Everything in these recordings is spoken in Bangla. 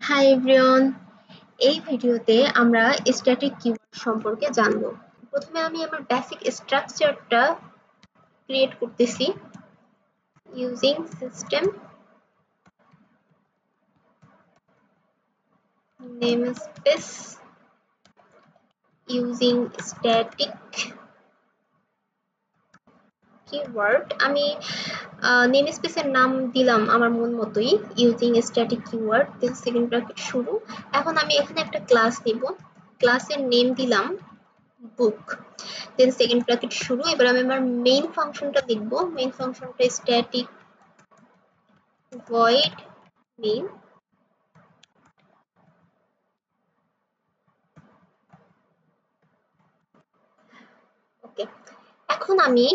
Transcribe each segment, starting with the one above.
হাই এভরিওয়ান, এই ভিডিওতে আমরা স্ট্যাটিক কিওয়ার্ড সম্পর্কে জানব। প্রথমে আমি আমার বেসিক স্ট্রাকচারটা ক্রিয়েট করতেছি using system namespace using static keyword. আমি নেমস্পেসের নাম দিলাম আমার মন মতোই, using static keyword, then second bracket শুরু। এখন আমি এখানে একটা ক্লাস নিব, ক্লাসের নেম দিলাম বুক, দেন সেকেন্ড ব্র্যাকেট শুরু। এবার আমি আমার মেইন ফাংশনটা লিখব, মেইন ফাংশনটা স্ট্যাটিক ভয়েড মেইন। ওকে, এখন আমি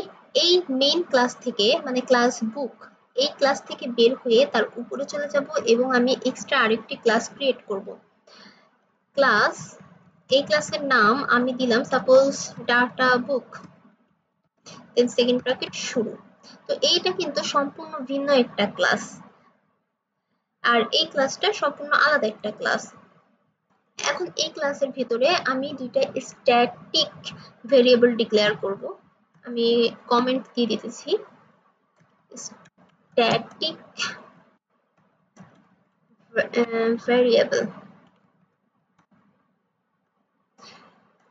এই মেইন ক্লাস থেকে মানে ক্লাস বুক, এই ক্লাস থেকে বের হয়ে তার উপরে চলে যাব এবং আমি এক্সট্রা আরেকটি ক্লাস ক্রিয়েট করব। ক্লাস, এই ক্লাসের নাম আমি দিলাম suppose data book, then second bracket শুরু। তো এইটা কিন্তু সম্পূর্ণ ভিন্ন একটা ক্লাস, আর এই ক্লাসটা সম্পূর্ণ আলাদা একটা ক্লাস। এখন এই ক্লাসের ভিতরে আমি দুইটা স্ট্যাটিক ভেরিয়েবল ডিক্লেয়ার করব। আমি কমেন্ট দিয়ে দিতেছি স্ট্যাটিক ভেরিয়েবল।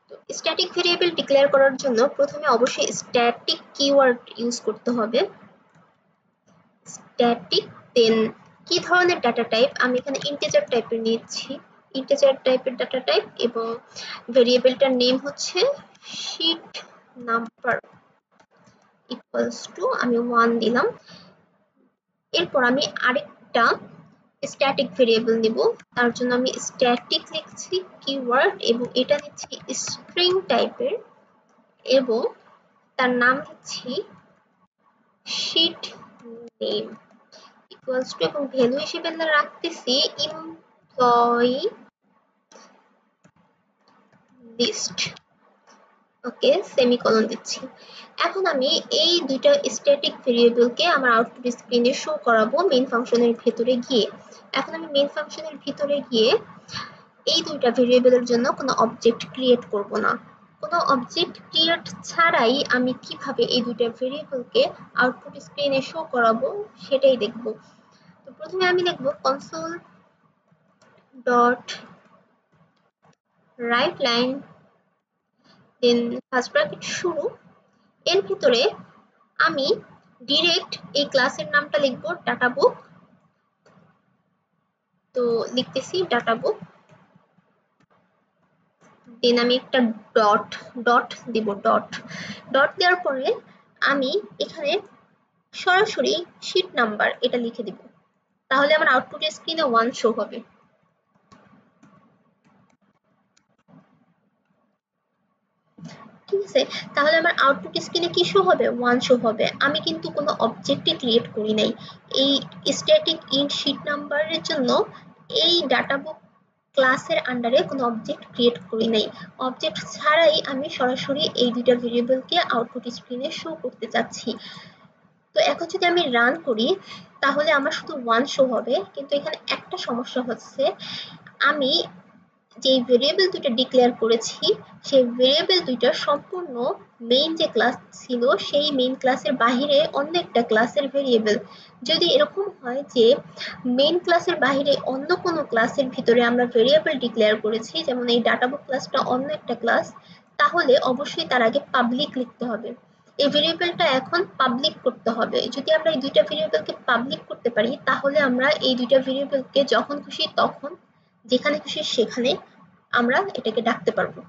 তো স্ট্যাটিক ভেরিয়েবল ডিক্লেয়ার করার জন্য প্রথমে অবশ্যই স্ট্যাটিক কিওয়ার্ড ইউজ করতে হবে। স্ট্যাটিক, দেন কি ধরনের ডাটা টাইপ, আমি এখানে ইন্টিজার টাইপের নিচ্ছি, ইন্টিজার টাইপের ডাটা টাইপ, এবং ভেরিয়েবলটার নেম হচ্ছে শীট নাম্বার ইকুয়ালস টু, আমি 1 দিলাম। এরপর আমি আরেকটা স্ট্যাটিক ভেরিয়েবল নিব, তার জন্য আমি স্ট্যাটিক লিখছি কিওয়ার্ড এবং এটা নিচ্ছি স্ট্রিং টাইপের এবং তার নাম দিচ্ছি শীট নেম ইকুয়ালস টু, এবং ভ্যালু হিসেবে রাখতেছি এমপ্লয়ি লিস্ট। ওকে, সেমিকোলন দিচ্ছি। এখন আমি এই দুইটা স্ট্যাটিক ভেরিয়েবলকে আমার আউটপুট স্ক্রিনে শো করাবো মেইন ফাংশনের ভিতরে গিয়ে। এখন আমি মেইন ফাংশনের ভিতরে গিয়ে এই দুইটা ভেরিয়েবলের জন্য কোনো অবজেক্ট ক্রিয়েট করব না। কোনো অবজেক্ট ক্রিয়েট ছাড়াই আমি কিভাবে এই দুইটা ভেরিয়েবলকে আউটপুট স্ক্রিনে শো করাবো সেটাই দেখব। তো প্রথমে আমি লিখব কনসোল ডট রাইট লাইন, দেন ফার্স্ট ব্র্যাকেট শুরু। এর ভিতরে আমি ডিরেক্ট এই ক্লাসের নামটা লিখব ডাটা বুক। তো লিখতেছি ডাটা বুক, দেন আমি একটা ডট ডট দিব, ডট ডট দেওয়ার পরে আমি এখানে সরাসরি শীট নাম্বার এটা লিখে দিব, তাহলে আমার আউটপুট স্ক্রিনে 1 শো হবে। ঠিক আছে, তাহলে আমার আউটপুট স্ক্রিনে কি শো হবে? 1 শো হবে। আমি কিন্তু কোনো অবজেক্টই ক্রিয়েট করি নাই। এই স্ট্যাটিক ইন্ট শীট নাম্বারের জন্য এই ডাটা বুক ক্লাসের আন্ডারে কোনো অবজেক্ট ক্রিয়েট করি নাই। অবজেক্ট ছাড়াই আমি সরাসরি এই দুইটা ভেরিয়েবলকে আউটপুট স্ক্রিনে শো করতে চাচ্ছি। তো এখন যদি আমি রান করি তাহলে আমার শুধু 1 শো হবে, কিন্তু এখানে একটা সমস্যা হচ্ছে, আমি যে ভেরিয়েবল দুটো ডিক্লেয়ার করেছি সেই ভেরিয়েবল দুইটা সম্পূর্ণ মেইন যে ক্লাস ছিল সেই মেইন ক্লাসের বাহিরে অন্য একটা ক্লাসের ভেরিয়েবল। যদি এরকম হয় যে মেইন ক্লাসের বাহিরে অন্য কোনো ক্লাসের ভিতরে আমরা ভেরিয়েবল ডিক্লেয়ার করেছি, যেমন এই ডাটাবুক ক্লাসটা অন্য একটা ক্লাস, তাহলে অবশ্যই তার আগে পাবলিক লিখতে হবে। এই ভেরিয়েবলটা এখন পাবলিক করতে হবে। যদি আমরা এই দুইটা ভেরিয়েবলকে পাবলিক করতে পারি তাহলে আমরা এই দুইটা ভেরিয়েবলকে যখন খুশি তখন যেখানে খুশি সেখানে আমরা এটাকে ডাকতে পারবো।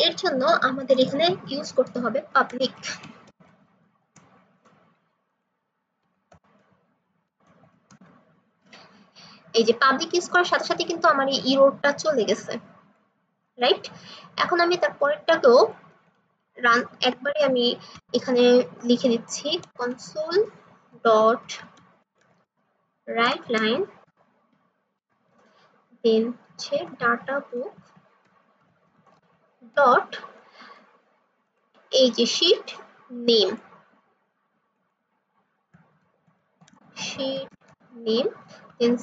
এর জন্য আমাদের এখানে ইউজ করতে হবে পাবলিক। এই যে পাবলিক ইউজ করার সাথে সাথে কিন্তু আমার এই ইরোরটা চলে গেছে, রাইট? এখন আমি তার পরেরটাকেও রান একবারে আমি এখানে লিখে দিচ্ছি console dot write line, then হচ্ছে ডাটা বুক ডট এই যে sheet name, sheet name, then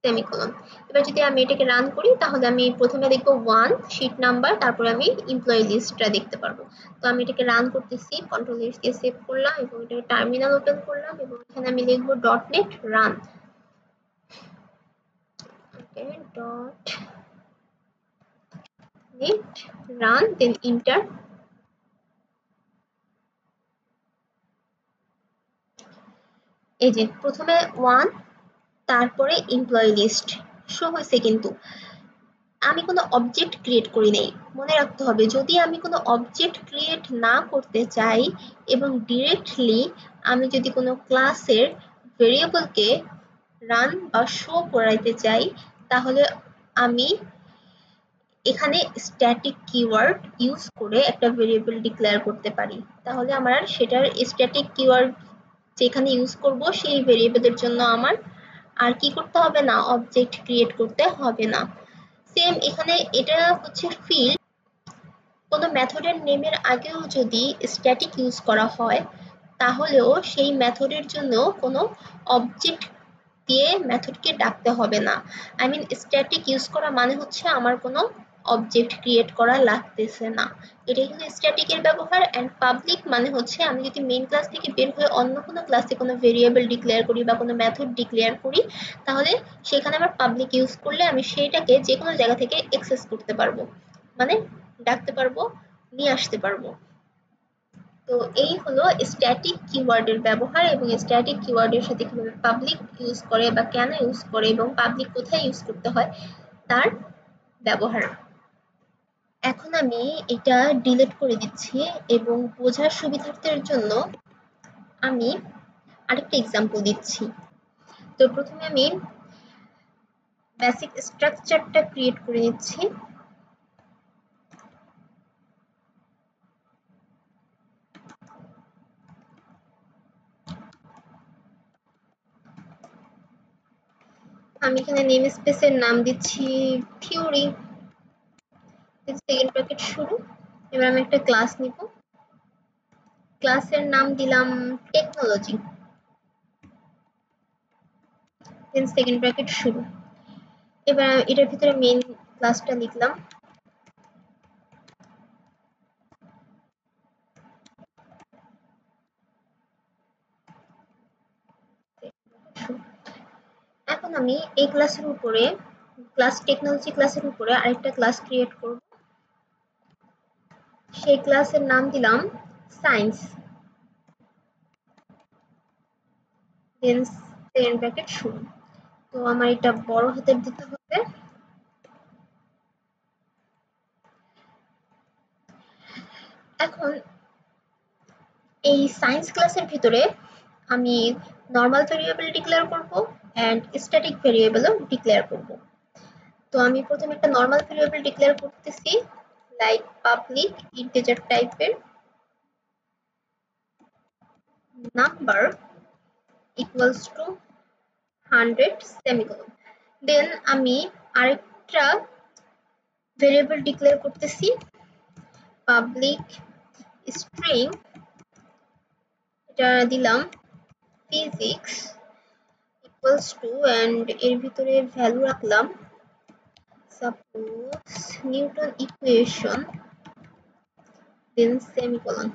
semicolon. এবার যদি আমি এটাকে রান করি তাহলে আমি প্রথমে দেখব 1 শীট নাম্বার, তারপরে আমি এমপ্লয়ি লিস্টটা দেখতে পারবো। তো আমি এটাকে রান করতেছি, কন্ট্রোল এস দিয়ে সেভ করলাম এবং এটাকে টার্মিনাল ওপেন করলাম এবং এখানে আমি লিখব .net run, ওকে .net run, দেন এন্টার। এই যে প্রথমে 1 তারপরে এমপ্লয়ি লিস্ট শো হয়েছে, কিন্তু আমি কোনো অবজেক্ট ক্রিয়েট করি নাই। মনে রাখতে হবে, যদি আমি কোনো অবজেক্ট ক্রিয়েট না করতে চাই এবং ডিরেক্টলি আমি যদি কোনো ক্লাসের ভেরিয়েবলকে রান বা শো করাইতে চাই, তাহলে আমি এখানে স্ট্যাটিক কিওয়ার্ড ইউজ করে একটা ভেরিয়েবল ডিক্লেয়ার করতে পারি। তাহলে আমার সেটার স্ট্যাটিক কিওয়ার্ড যেখানে ইউজ করব সেই ভেরিয়েবলের জন্য আমার আর কি করতে হবে না, অবজেক্ট ক্রিয়েট করতে হবে না। সেম এখানে এটা হচ্ছে ফিল্ড, কোনো মেথডের নেমের আগেও যদি স্ট্যাটিক ইউজ করা হয় তাহলেও সেই মেথডের জন্য কোনো অবজেক্ট দিয়ে মেথডকে ডাকতে হবে না। আই মিন স্ট্যাটিক ইউজ করা মানে হচ্ছে আমার কোনো অবজেক্ট ক্রিয়েট করা লাগতেছে না। এটাই হলো স্ট্যাটিকের ব্যবহার। অ্যান্ড পাবলিক মানে হচ্ছে আমি যদি মেইন ক্লাস থেকে বের হয়ে অন্য কোনো ক্লাসে কোনো ভেরিয়েবল ডিক্লেয়ার করি বা কোনো মেথড ডিক্লেয়ার করি, তাহলে সেখানে আমার পাবলিক ইউজ করলে আমি সেইটাকে যে কোনো জায়গা থেকে অ্যাক্সেস করতে পারবো, মানে ডাকতে পারবো, নিয়ে আসতে পারবো। তো এই হলো স্ট্যাটিক কিওয়ার্ডের ব্যবহার এবং স্ট্যাটিক কিওয়ার্ডের সাথে কিভাবে পাবলিক ইউজ করে বা কেন ইউজ করে এবং পাবলিক কোথায় ইউজ করতে হয় তার ব্যবহার। এখন আমি এটা ডিলিট করে দিচ্ছি এবং বোঝার সুবিধার্থের জন্য আমি আরেকটা এক্সাম্পল দিচ্ছি। তো প্রথমে আমি বেসিক স্ট্রাকচারটা ক্রিয়েট করে নিচ্ছি। আমি এখানে নেম স্পেসের নাম দিচ্ছি থিওরি, সেকেন্ড ব্র্যাকেট শুরু। এবার আমি একটা ক্লাস নিব, ক্লাসের নাম দিলাম টেকনোলজি, দেন সেকেন্ড ব্র্যাকেট শুরু। এবার এটার ভিতরে মেইন ক্লাসটা লিখলাম, এখন আমি এই ক্লাসের উপরে ক্লাস টেকনোলজি ক্লাসের উপরে আরেকটা ক্লাস ক্রিয়েট করব। সেই ক্লাসের নাম দিলাম সায়েন্স, দেন সেকেন্ড ব্র্যাকেট শুরু। তো আমার এটা বড় হাতের দিতে হবে। এখন এই সায়েন্স ক্লাসের ভিতরে আমি নরমাল ভেরিয়েবল ডিক্লেয়ার করব এন্ড স্ট্যাটিক ভেরিয়েবলও ডিক্লেয়ার করব। তো আমি প্রথমে একটা নরমাল ভেরিয়েবল ডিক্লেয়ার করতেছি, লাইক পাবলিক ইন্টিজার টাইপের নাম্বার ইকুয়ালস টু 100 সেমিকোলন। দেন আমি আরেকটা ভেরিয়েবল ডিক্লেয়ার করতেছি, পাবলিক স্ট্রিং, এটা দিলাম ফিজিক্স ইকুয়ালস টু, এন্ড এর ভিতরে ভ্যালু রাখলাম suppose Newton equation, then semicolon.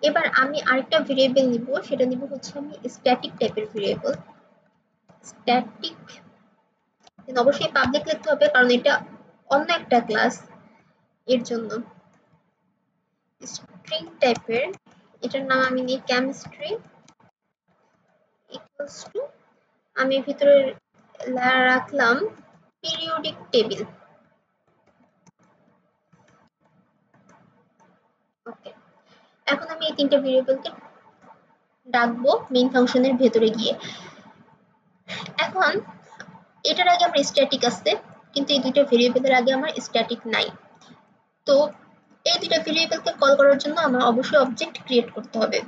এবার আমি আরেকটা ভেরিয়েবল নিব, সেটা নিব হচ্ছে আমি স্ট্যাটিক টাইপের ভেরিয়েবল, স্ট্যাটিক, অবশ্যই পাবলিক লিখতে হবে কারণ এটা অন্য একটা ক্লাস, এর জন্য স্ট্রিং টাইপের, এটার নাম আমি নিই কেমিস্ট্রি ইকুয়ালস টু, আমি ভিতরে রাখলাম পিরিয়ডিক টেবিল। ওকে, এখন আমি এই তিনটা ভেরিয়েবলকে ডাকবো মেইন ফাংশনের ভেতরে গিয়ে। এখন এটার আগে আমার স্ট্যাটিক আছে, কিন্তু এই দুইটা ভেরিয়েবলের আগে আমার স্ট্যাটিক নাই। তো এই দুইটা ভেরিয়েবলকে কল করার জন্য আমার অবশ্যই অবজেক্ট ক্রিয়েট করতে হবে।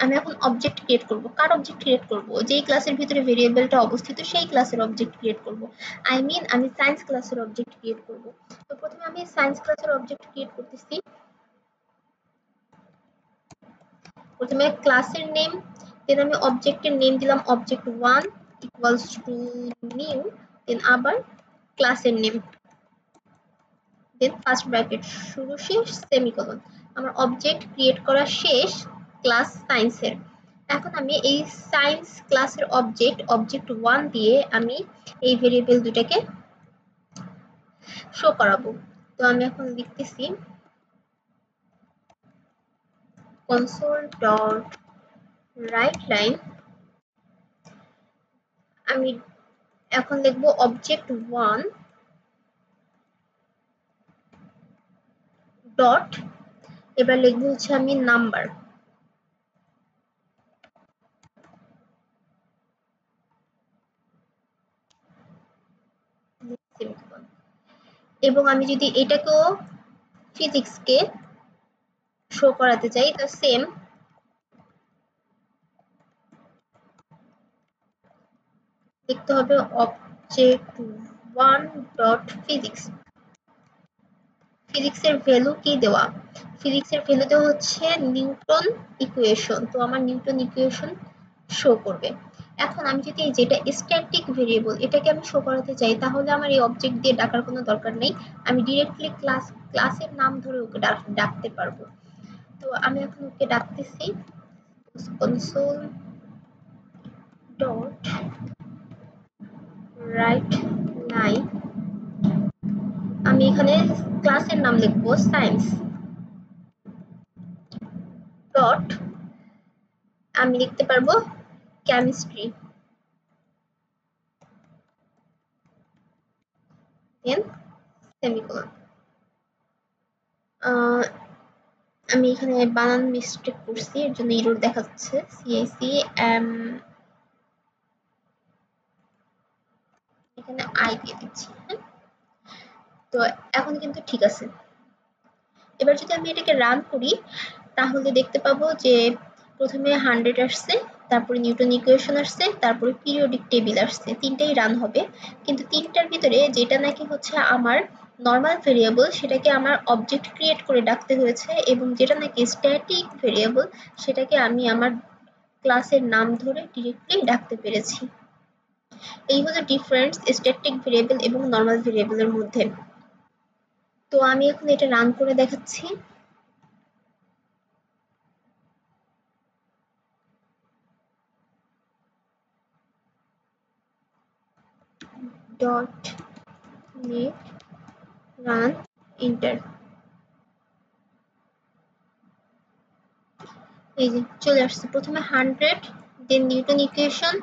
আমি এখন অবজেক্ট ক্রিয়েট করব। কার অবজেক্ট ক্রিয়েট করব? যেই ক্লাসের ভিতরে ভেরিয়েবলটা অবস্থিত সেই ক্লাসের অবজেক্ট ক্রিয়েট করব। আই মিন আমি সায়েন্স ক্লাসের অবজেক্ট ক্রিয়েট করব। তো প্রথমে আমি সায়েন্স ক্লাসের অবজেক্ট ক্রিয়েট করতেছি। প্রথমে ক্লাসের নেম, দেন আমি অবজেক্টের নেম দিলাম অবজেক্ট 1, ইকুয়ালস টু নিউ, দেন আবার ক্লাসের নেম, দেন ফার্স্ট ব্র্যাকেট শুরু শেষ সেমিকোলন। আমার অবজেক্ট ক্রিয়েট করা শেষ ক্লাস সায়েন্সের। এখন আমি এই সায়েন্স ক্লাসের অবজেক্ট 1 দিয়ে আমি এই ভেরিয়েবল দুটাকে শো করাবো। তো আমি এখন লিখতেছি console.writeLine। আমি এখন লিখবো অবজেক্ট 1 ডট, এবার লিখবো হচ্ছে আমি নাম্বার, এবং আমি যদি এটাকেও ফিজিক্সকে শো করাতে চাই তো সেম লিখতে হবে অবজেক্ট 1 ডট ফিজিক্স। ফিজিক্সের ভ্যালু কি দেওয়া, ফিজিক্সের ভ্যালু দেওয়া হচ্ছে নিউটন ইকুয়েশন, তো আমার নিউটন ইকুয়েশন শো করবে। এখন আমি যদি যেটা স্ট্যাটিক ভেরিয়েবল এটাকে আমি শো করাতে চাই তাহলে আমার এই অবজেক্ট দিয়ে ডাকার কোনো দরকার নেই, আমি ডিরেক্টলি ক্লাসের নাম ধরে ওকে ডাকতে পারবো। তো আমি এখন ওকে ডাকতেছি console dot writeLine। আমি এখানে ক্লাসের নাম লিখবো সায়েন্স ডট, আমি লিখতে পারবো কেমিস্ট্রি, দেন সেমিকোলন। আমি এখানে বানান মিস্টেক করছি এর জন্য এরর দেখাচ্ছে সিআইসি এখানে আই দিয়ে দিচ্ছি। হ্যাঁ, তো এখন কিন্তু ঠিক আছে। এবার যদি আমি এটাকে রান করি তাহলে দেখতে পাবো যে প্রথমে 100 আসছে, তারপরে নিউটন ইকুয়েশন আসছে, তারপরে পিরিয়ডিক টেবিল আসছে, তিনটাই রান হবে। কিন্তু তিনটার ভিতরে যেটা নাকি হচ্ছে আমার নর্মাল ভেরিয়েবল সেটাকে আমার অবজেক্ট ক্রিয়েট করে ডাকতে হয়েছে, এবং যেটা নাকি স্ট্যাটিক ভেরিয়েবল সেটাকে আমি আমার ক্লাসের নাম ধরে ডিরেক্টলি ডাকতে পেরেছি। এই হলো ডিফারেন্স স্ট্যাটিক ভেরিয়েবল এবং নর্মাল ভেরিয়েবলের মধ্যে। তো আমি এখন এটা রান করে দেখাচ্ছি। ডট নেট রান এন্টার, এই যে চলে আসছে প্রথমে 100, দেন নিউটন ইকুয়েশন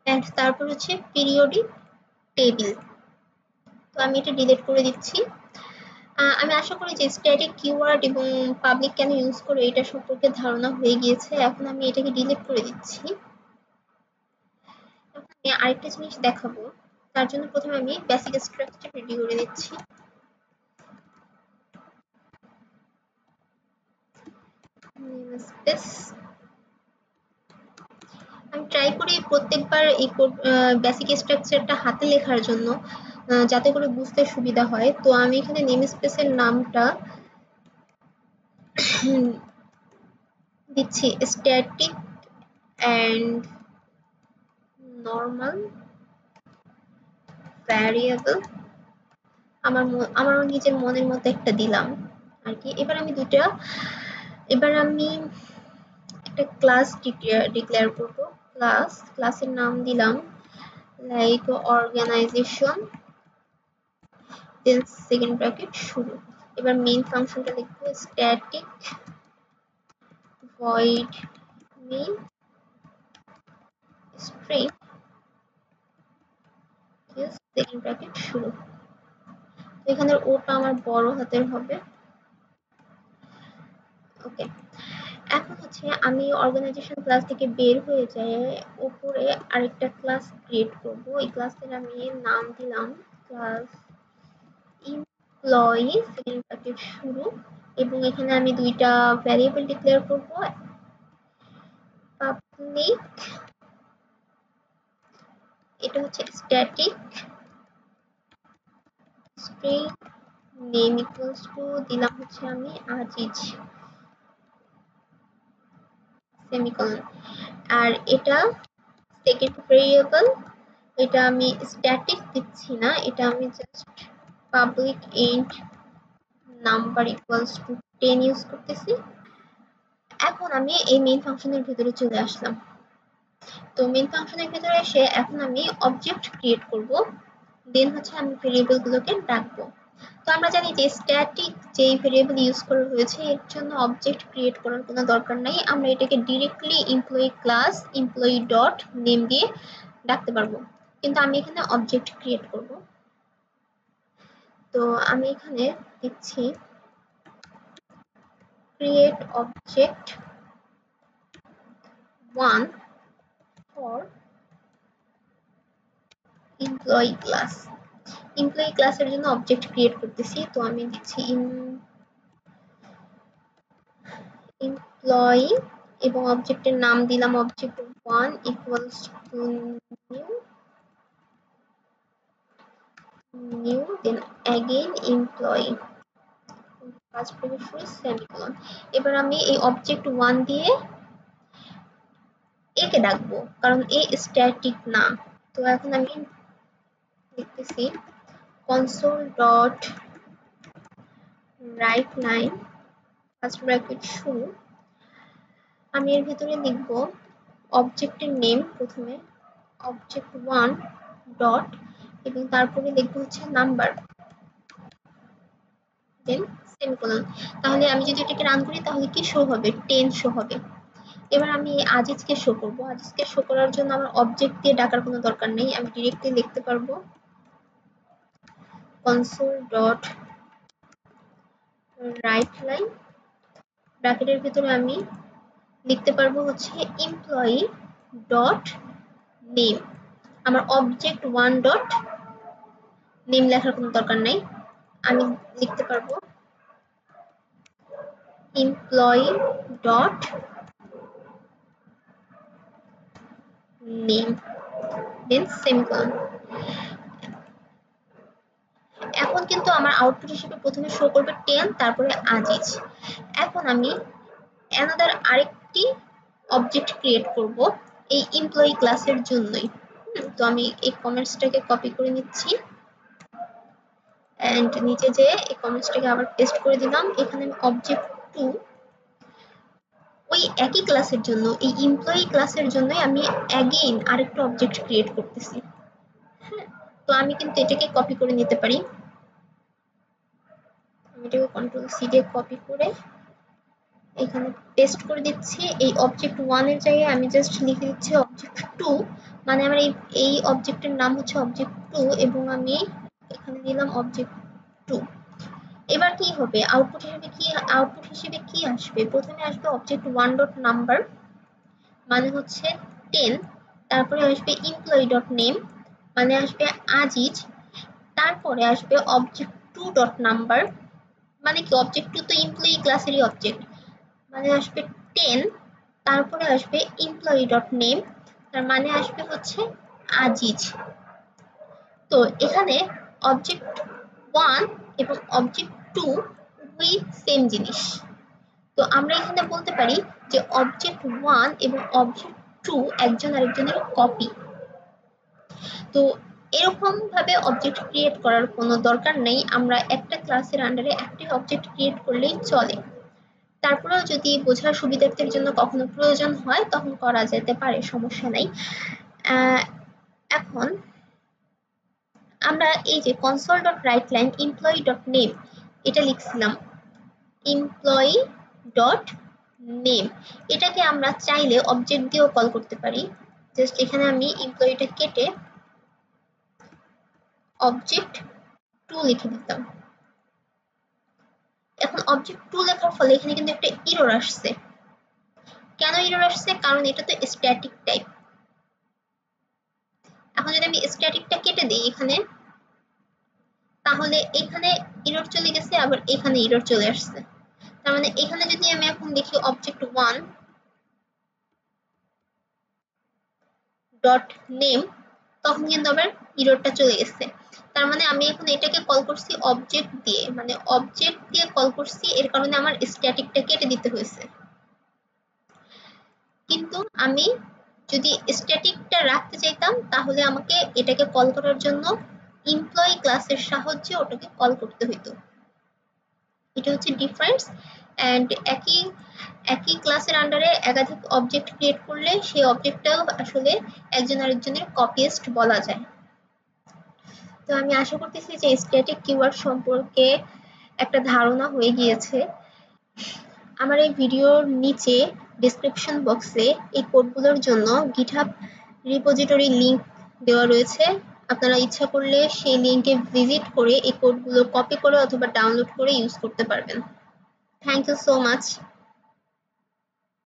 এন্ড তারপর হচ্ছে পিরিয়ডিক টেবিল। তো আমি এটা ডিলিট করে দিচ্ছি। আমি আশা করি যে স্ট্যাটিক কিওয়ার্ড এবং পাবলিক কেন ইউজ করে এটা সম্পর্কে ধারণা হয়ে গিয়েছে। এখন আমি এটাকে ডিলিট করে দিচ্ছি। আমি আরেকটা জিনিস দেখাবো, তার জন্য প্রথমে আমি বেসিক স্ট্রাকচার রেডি করে দিচ্ছি। স্পেস আমি ট্রাই করি প্রত্যেকবার এই বেসিক স্ট্রাকচারটা হাতে লেখার জন্য, যাতে করে বুঝতে সুবিধা হয়। তো আমি এখানে নেম স্পেসের নামটা দিচ্ছি স্ট্যাটিক অ্যান্ড নর্মাল ভ্যারিয়েবল। আমার নিজের মনের মতো একটা দিলাম আর কি। এবার আমি একটা ক্লাস ডিক্লেয়ার করব। ক্লাসের নাম দিলাম like organisation, then second bracket শুরু। এবার মেইন ফাংশনটা লিখবো static void main string, second bracket শুরু। এখানে ওটা আমার বড় হাতের হবে। ওকে, এখন হচ্ছে আমি অর্গানাইজেশন ক্লাস থেকে বের হয়ে যায় উপরে আরেকটা ক্লাস ক্রিয়েট করব। এই ক্লাসের আমি নাম দিলাম ক্লাস এমপ্লয়ি, সেকেন্ড ব্র্যাকেট শুরু, এবং এখানে আমি দুইটা ভ্যারিয়েবল ডিক্লেয়ার করব, পাবলিক, এটা হচ্ছে static string name equals to দিলাম হচ্ছে আমি আজিজ সেমিকোলন, আর এটা সেকেন্ড ভেরিয়েবল, এটা আমি স্ট্যাটিক দিচ্ছি না, এটা আমি just public int number equals to 10 use করতেছি। এখন আমি এই মেইন ফাংশনের ভিতরে চলে আসলাম। তো মেইন ফাংশনের ভিতরে এসে এখন আমি অবজেক্ট ক্রিয়েট করব, দেন হচ্ছে আমি ভেরিয়েবল গুলোকে ডাকবো। তো আমরা জানি যে স্ট্যাটিক যেই ভেরিয়েবল ইউজ করা হয়েছে এর জন্য অবজেক্ট ক্রিয়েট করার কোনো দরকার নাই, আমরা এটাকে directly employee class employee dot name দিয়ে ডাকতে পারবো, কিন্তু আমি এখানে অবজেক্ট ক্রিয়েট করব। তো আমি এখানে দিচ্ছি create object 1 for employee class। Employee ক্লাসের জন্য অবজেক্ট ক্রিয়েট করতেছি, তো আমি দিচ্ছি এমপ্লয়ি এবং অবজেক্টের নাম দিলাম object 1 equals to new then again employee first bracket semicolon. এবার আমি এই অবজেক্ট 1 দিয়ে একে ডাকবো কারণ এ স্ট্যাটিক না। তো এখন আমি লিখতেছি console dot write line first bracket শুরু, আমি এর ভিতরে লিখব অবজেক্টের নেম প্রথমে অবজেক্ট 1 ডট এবং তারপরে লিখব হচ্ছে নাম্বার দেন সেমিকোলন। তাহলে আমি যদি এটাকে রান করি তাহলে কি শো হবে, 10 শো হবে। এবার আমি আজিজকে শো করব, আজিজকে শো করার জন্য আমার অবজেক্ট দিয়ে ডাকার কোনো দরকার নেই, আমি ডিরেক্টলি লিখতে পারবো console dot write line ব্র্যাকেটের ভিতরে আমি লিখতে পারবো হচ্ছে এমপ্লয়ি ডট নেম, আমার অবজেক্ট 1 ডট নেম লেখার কোনো দরকার নাই, আমি লিখতে পারবো employee dot name then semicolon. এখন কিন্তু আমার আউটপুট হিসেবে প্রথমে শো করবে 10 তারপরে আজিজ। এখন আমি অ্যানাদার আরেকটি অবজেক্ট ক্রিয়েট করব এই এমপ্লয়ি ক্লাসের জন্যই। তো আমি এই কমেন্টসটাকে কপি করে নিচ্ছি এন্ড নিচে যে এই কমেন্টসটাকে আবার পেস্ট করে দিলাম, এখানে আমি অবজেক্ট 2 ওই একই ক্লাসের জন্য এই এমপ্লয়ি ক্লাসের জন্যই আমি অ্যাগেইন আরেকটা অবজেক্ট ক্রিয়েট করতেছি। হ্যাঁ, তো আমি কিন্তু এটাকে কপি করে নিতে পারি, আমি এটাকে কন্ট্রোল সি দিয়ে কপি করে এখানে পেস্ট করে দিচ্ছি। এই অবজেক্ট 1 এর জায়গায় আমি জাস্ট লিখে দিচ্ছি অবজেক্ট 2, মানে আমার এই অবজেক্টের নাম হচ্ছে অবজেক্ট 2 এবং আমি এখানে দিলাম অবজেক্ট 2। এবার কি হবে, আউটপুট হিসেবে কি আসবে, প্রথমে আসবে অবজেক্ট 1 ডট নাম্বার মানে হচ্ছে 10, তারপরে আসবে এমপ্লয়ি ডট নেম মানে আসবে আজিজ, তারপরে আসবে অবজেক্ট 2 ডট নাম্বার মানে কি অবজেক্ট 2 তো এমপ্লয়ি ক্লাসেরই অবজেক্ট মানে আসবে 10, তারপরে আসবে এমপ্লয়ি ডট নেম তার মানে আসবে হচ্ছে আজিজ। তো এখানে অবজেক্ট 1 এবং অবজেক্ট 2 উভয়ই সেম জিনিস, তো আমরা এখানে বলতে পারি যে অবজেক্ট 1 এবং অবজেক্ট 2 একজন আরেকজনের কপি। তো এরকম ভাবে অবজেক্ট ক্রিয়েট করার কোনো দরকার নেই, আমরা একটা ক্লাসের আন্ডারে একটা অবজেক্ট ক্রিয়েট করলেই চলে। তারপরেও যদি বোঝার সুবিধার্থের জন্য কখনো প্রয়োজন হয় তখন করা যেতে পারে, সমস্যা নাই। এখন আমরা এই যে console dot write line employee dot name এটা লিখছিলাম employee dot name, এটাকে আমরা চাইলে অবজেক্ট দিয়েও কল করতে পারি। জাস্ট এখানে আমি এমপ্লয়িটা কেটে অবজেক্ট 2 লিখে দিতাম। এখন অবজেক্ট 2 লেখার ফলে এখানে কিন্তু একটা এরর আসছে। কেন এরর আসছে, কারণ এটা তো স্ট্যাটিক টাইপ। এখন যদি আমি স্ট্যাটিকটা কেটে দিই এখানে, তাহলে এখানে এরর চলে গেছে আবার এখানে এরর চলে আসছে। তার মানে এখানে যদি আমি এখন লিখি অবজেক্ট 1 ডট নেম তখন কিন্তু আবার এররটা চলে গেছে। তার মানে আমি এখন এটাকে কল করছি অবজেক্ট দিয়ে, মানে অবজেক্ট দিয়ে কল করছি, এর কারণে আমার স্ট্যাটিকটা কেটে দিতে হয়েছে। কিন্তু আমি যদি স্ট্যাটিকটা রাখতে চাইতাম তাহলে আমাকে এটাকে কল করার জন্য এমপ্লয়ি ক্লাসের সাহায্যে ওটাকে কল করতে হতো। এটা হচ্ছে ডিফারেন্স। অ্যান্ড একই ক্লাসের আন্ডারে একাধিক অবজেক্ট ক্রিয়েট করলে সেই অবজেক্টটাও আসলে একজন আরেকজনের কপিস্ট বলা যায়। তো আমি আশা করতেছি যে স্ট্যাটিক কিওয়ার্ড সম্পর্কে একটা ধারণা হয়ে গিয়েছে। আমার এই ভিডিওর নিচে ডেসক্রিপশন বক্সে এই কোডগুলোর জন্য গিটহাব রিপোজিটরি লিংক দেওয়া রয়েছে। আপনারা ইচ্ছা করলে সেই লিংকে ভিজিট করে এই কোডগুলো কপি করে অথবা ডাউনলোড করে ইউজ করতে পারবেন। Thank you so much.